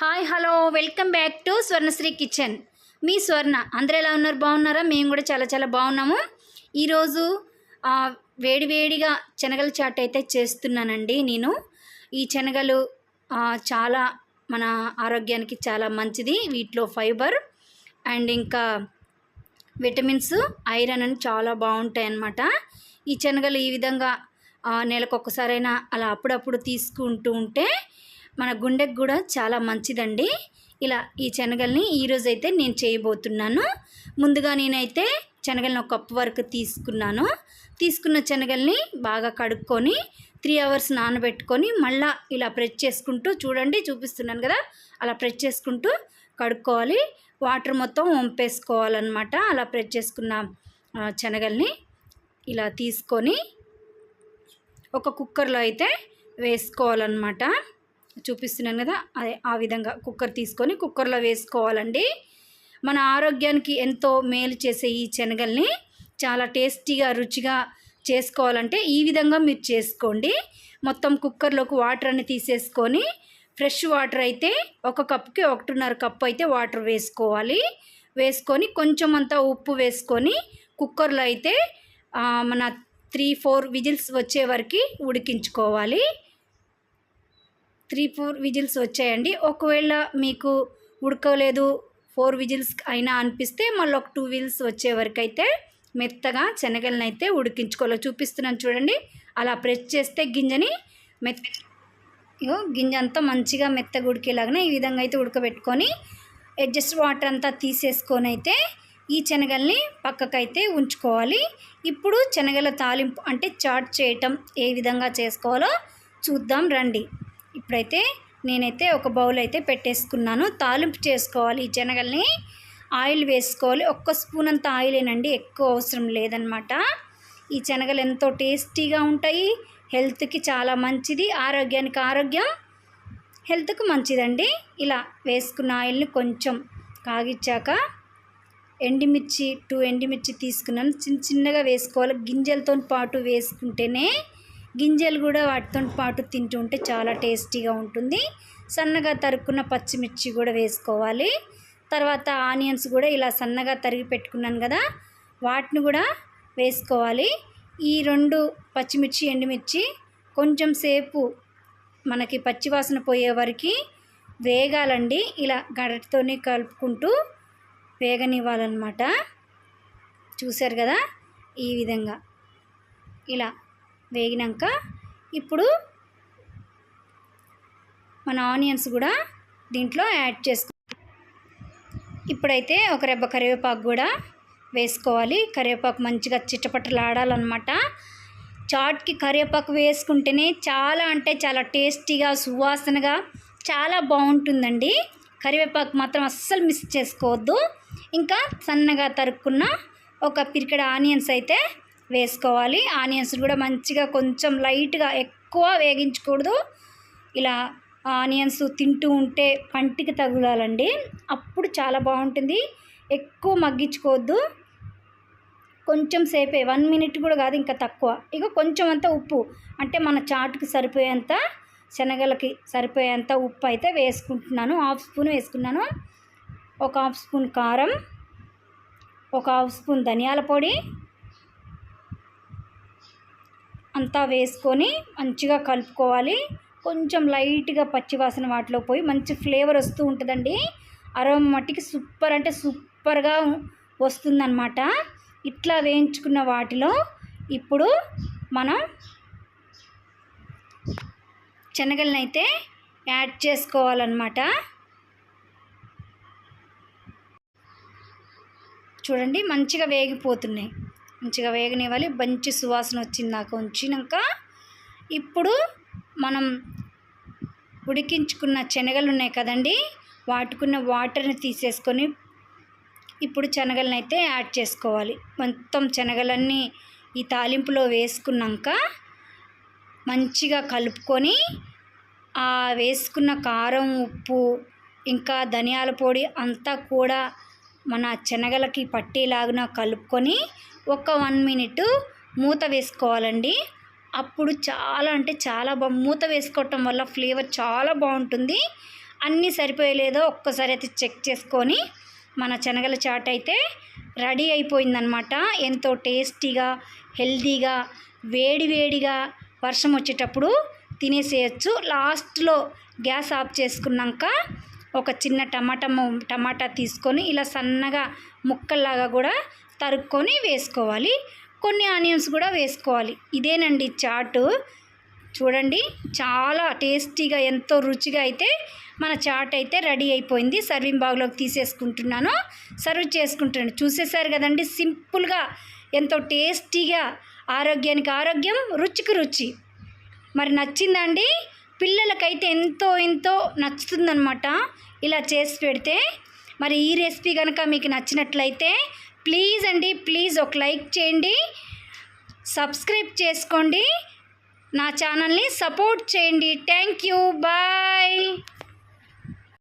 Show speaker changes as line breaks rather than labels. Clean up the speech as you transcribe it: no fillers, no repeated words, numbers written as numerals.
Hi hello welcome back to Swarnasri kitchen. మీ స్వర్ణ. అందరూ ఎలా ఉన్నారు? బాగున్నారా? మేము కూడా చాలా చాలా బాగున్నాము. ఈరోజు వేడివేడిగా శనగల చాట్ అయితే చేస్తున్నానండి. నేను ఈ శనగలు చాలా మన ఆరోగ్యానికి చాలా మంచిది. వీటిలో ఫైబర్ అండ్ ఇంకా విటమిన్స్, ఐరన్ అని చాలా బాగుంటాయి అన్నమాట. ఈ శనగలు ఈ విధంగా నెలకొకసారైనా అలా అప్పుడప్పుడు తీసుకుంటూ ఉంటే మన గుండెకు కూడా చాలా మంచిదండి. ఇలా ఈ శనగల్ని ఈరోజైతే నేను చేయబోతున్నాను. ముందుగా నేనైతే శనగల్ని ఒక కప్పు వరకు తీసుకున్న శనగల్ని బాగా కడుక్కొని 3 అవర్స్ నానబెట్టుకొని మళ్ళీ ఇలా ప్రెస్ చేసుకుంటూ చూపిస్తున్నాను కదా, అలా ప్రెస్ చేసుకుంటూ కడుక్కోవాలి. వాటర్ మొత్తం వంపేసుకోవాలన్నమాట. అలా ప్రెస్ చేసుకున్న శనగల్ని ఇలా తీసుకొని ఒక కుక్కర్లో అయితే వేసుకోవాలన్నమాట. చూపిస్తున్నాను కదా, అదే ఆ విధంగా కుక్కర్ తీసుకొని కుక్కర్లో వేసుకోవాలండి. మన ఆరోగ్యానికి ఎంతో మేలు చేసే ఈ శనగల్ని చాలా టేస్టీగా రుచిగా చేసుకోవాలంటే ఈ విధంగా మీరు చేసుకోండి. మొత్తం కుక్కర్లోకి వాటర్ అన్ని తీసేసుకొని ఫ్రెష్ వాటర్ అయితే ఒక కప్పుకి 1.5 కప్పు అయితే వాటర్ వేసుకోవాలి. వేసుకొని కొంచెం అంతా ఉప్పు వేసుకొని కుక్కర్లో అయితే మన 3-4 విజిల్స్ వచ్చే వరకు ఉడికించుకోవాలి. 3-4 విజిల్స్ వచ్చాయండి. ఒకవేళ మీకు ఉడకలేదు 4 విజిల్స్ అయినా అనిపిస్తే మళ్ళీ ఒక 2 విజిల్స్ వచ్చే వరకు అయితే మెత్తగా శనగలను అయితే ఉడికించుకోవాలి. చూపిస్తున్నాను చూడండి. అలా ప్రెస్ చేస్తే గింజని గింజ అంతా మంచిగా మెత్తగా ఉడికేలాగానే ఈ విధంగా అయితే ఉడకబెట్టుకొని అడ్జస్ట్ వాటర్ అంతా తీసేసుకొని అయితే ఈ శనగల్ని పక్కకైతే ఉంచుకోవాలి. ఇప్పుడు శనగల తాలింపు అంటే చాట్ చేయటం ఏ విధంగా చేసుకోవాలో చూద్దాం రండి. ఇప్పుడైతే నేనైతే ఒక బౌల్ అయితే పెట్టేసుకున్నాను. తాలింపు చేసుకోవాలి. ఈ శనగల్ని ఆయిల్ వేసుకోవాలి. 1 స్పూన్ అంత ఆయిలేనండి, ఎక్కువ అవసరం లేదనమాట. ఈ శనగలు ఎంతో టేస్టీగా ఉంటాయి. హెల్త్కి చాలా మంచిది. ఆరోగ్యానికి ఆరోగ్యం, హెల్త్కి మంచిదండి. ఇలా వేసుకున్న ఆయిల్ని కొంచెం కాగిచ్చాక ఎండుమిర్చి 2 ఎండుమిర్చి తీసుకున్నాను. చిన్నగా వేసుకోవాలి. గింజలతో పాటు వేసుకుంటేనే గింజలు కూడా వాటితో పాటు తింటూ ఉంటే చాలా టేస్టీగా ఉంటుంది. సన్నగా తరుక్కున్న పచ్చిమిర్చి కూడా వేసుకోవాలి. తర్వాత ఆనియన్స్ కూడా ఇలా సన్నగా తరిగి పెట్టుకున్నాను కదా, వాటిని కూడా వేసుకోవాలి. ఈ 2 పచ్చిమిర్చి ఎండుమిర్చి కొంచెం సేపు మనకి పచ్చివాసన పోయే వరకు వేగాలండి. ఇలా గరిటెతోనే కలుపుకుంటూ వేగనివ్వాలన్నమాట. చూశారు కదా, ఈ విధంగా ఇలా వేగినాక ఇప్పుడు మన ఆనియన్స్ కూడా దీంట్లో యాడ్ చేసుకో. ఇప్పుడైతే ఒక రెబ్బ కరివేపాకు కూడా వేసుకోవాలి. కరివేపాకు మంచిగా చిట్టపట్టలాడాలన్నమాట. చాట్కి కరివేపాకు వేసుకుంటేనే చాలా అంటే చాలా టేస్టీగా సువాసనగా చాలా బాగుంటుందండి. కరివేపాకు మాత్రం అస్సలు మిస్ చేసుకోవద్దు. ఇంకా సన్నగా తరుక్కున్న ఒక పిరికెడ ఆనియన్స్ అయితే వేసుకోవాలి. ఆనియన్స్ కూడా మంచిగా కొంచెం లైట్గా, ఎక్కువ వేగించకూడదు. ఇలా ఆనియన్స్ తింటూ ఉంటే పంటికి తగులాలండి, అప్పుడు చాలా బాగుంటుంది. ఎక్కువ మగ్గించుకోవద్దు. కొంచెం సేపే, 1 మినిట్ కూడా కాదు, ఇంకా తక్కువ. ఇక కొంచెం అంత ఉప్పు అంటే మన చాటుకి సరిపోయేంత, శనగలకి సరిపోయేంత ఉప్పు అయితే వేసుకుంటున్నాను. 1/2 స్పూన్ వేసుకున్నాను. ఒక 1/2 స్పూన్ కారం, ఒక 1/2 స్పూన్ ధనియాల పొడి అంతా వేసుకొని మంచిగా కలుపుకోవాలి. కొంచెం లైట్గా పచ్చివాసన వాటిలో పోయి మంచి ఫ్లేవర్ వస్తూ ఉంటుందండి. అరోమా మట్టికి సూపర్ అంటే సూపర్గా వస్తుందన్నమాట. ఇట్లా వేయించుకున్న వాటిలో ఇప్పుడు మనం శనగలను అయితే యాడ్ చేసుకోవాలన్నమాట. చూడండి, మంచిగా వేగిపోతున్నాయి. మంచిగా వేగనివ్వాలి. మంచి సువాసన వచ్చినాక ఇప్పుడు మనం ఉడికించుకున్న శనగలు ఉన్నాయి కదండి, వాటుకున్న వాటర్ని తీసేసుకొని ఇప్పుడు శనగలను అయితే యాడ్ చేసుకోవాలి. మొత్తం శనగలన్నీ ఈ తాలింపులో వేసుకున్నాక మంచిగా కలుపుకొని ఆ వేసుకున్న కారం, ఉప్పు ఇంకా ధనియాల పొడి అంతా కూడా మన శనగలకి పట్టేలాగా కలుపుకొని ఒక 1 మినిట్ మూత వేసుకోవాలండి. అప్పుడు చాలా అంటే చాలా మూత వేసుకోవటం వల్ల ఫ్లేవర్ చాలా బాగుంటుంది. అన్నీ సరిపోయలేదో ఒక్కసారి అయితే చెక్ చేసుకొని మన శనగల చాట్ అయితే రెడీ అయిపోయిందనమాట. ఎంతో టేస్టీగా, హెల్తీగా, వేడివేడిగా వర్షం వచ్చేటప్పుడు తినేసేయచ్చు. లాస్ట్లో గ్యాస్ ఆఫ్ చేసుకున్నాక ఒక చిన్న టమాటా తీసుకొని ఇలా సన్నగా ముక్కల్లాగా కూడా తరుక్కొని వేసుకోవాలి. కొన్ని ఆనియన్స్ కూడా వేసుకోవాలి. ఇదేనండి చాటు. చూడండి, చాలా టేస్టీగా, ఎంతో రుచిగా అయితే మన చాట్ అయితే రెడీ అయిపోయింది. సర్వింగ్ బాగ్లోకి తీసేసుకుంటున్నాను, సర్వ్ చేసుకుంటున్నాను. చూసేసారు కదండి, సింపుల్గా ఎంతో టేస్టీగా, ఆరోగ్యానికి ఆరోగ్యం, రుచికి రుచి. మరి నచ్చిందండి? పిల్లలకైతే ఎంతో నచ్చుతుందన్నమాట ఇలా చేసి పెడితే. మరి ఈ రెసిపీ కనుక మీకు నచ్చినట్లయితే ప్లీజ్ ఒక లైక్ చేయండి, సబ్స్క్రైబ్ చేసుకోండి, నా ఛానల్ని సపోర్ట్ చేయండి. Thank you, bye.